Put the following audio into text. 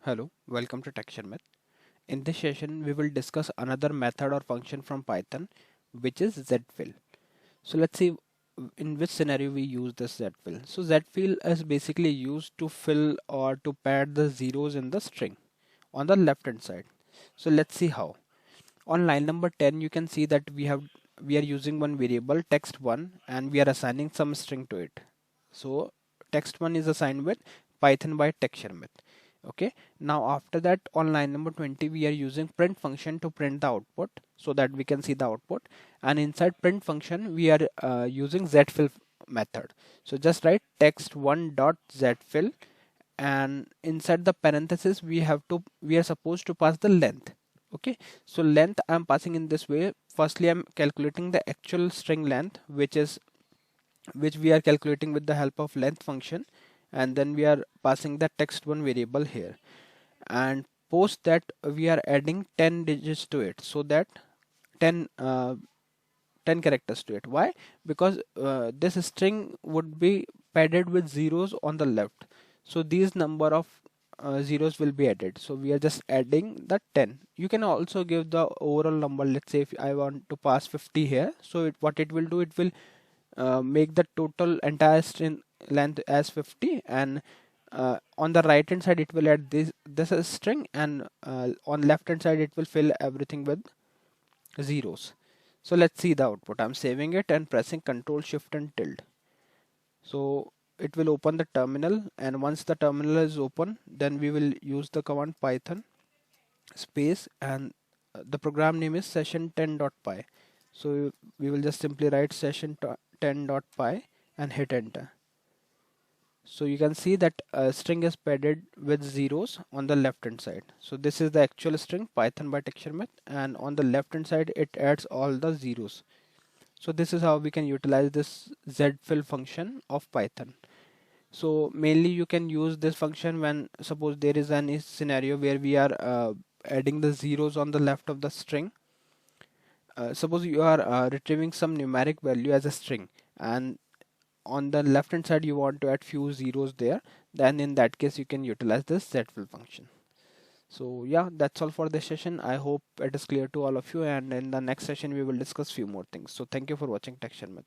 Hello, welcome to Texture Myth. In this session, we will discuss another method or function from Python, which is zfill. So let's see in which scenario we use this zfill. So zfill is basically used to fill or to pad the zeros in the string on the left hand side. So let's see how. On line number 10, you can see that we are using one variable text1 and we are assigning some string to it. So text1 is assigned with Python by texture myth. Okay, now after that on line number 20 we are using print function to print the output so that we can see the output, and inside print function we are using zfill method. So just write text1 dot zfill, and inside the parenthesis we are supposed to pass the length. Okay, so length I'm passing in this way. Firstly, I'm calculating the actual string length, which we are calculating with the help of length function, and then we are passing the text1 variable here, and post that we are adding 10 digits to it, so that 10 10 characters to it. Why? Because this string would be padded with zeros on the left, so these number of zeros will be added, so we are just adding the 10. You can also give the overall number. Let's say if I want to pass 50 here, so what it will do, it will make the total entire string length as 50, and on the right hand side it will add this is string, and on left hand side it will fill everything with zeros. So let's see the output. I'm saving it and pressing Ctrl Shift and tilde. So it will open the terminal, and once the terminal is open, then we will use the command python space, and the program name is session10.py. So we will just simply write session10.py and hit enter. So you can see that string is padded with zeros on the left hand side. So this is the actual string Python by texture myth, and on the left hand side it adds all the zeros. So this is how we can utilize this zfill function of Python. So mainly you can use this function when suppose there is any scenario where we are adding the zeros on the left of the string. Suppose you are retrieving some numeric value as a string, and on the left hand side you want to add few zeros there, then in that case you can utilize this zfill function. So yeah, that's all for this session. I hope it is clear to all of you, and in the next session we will discuss few more things. So thank you for watching Texture Myth.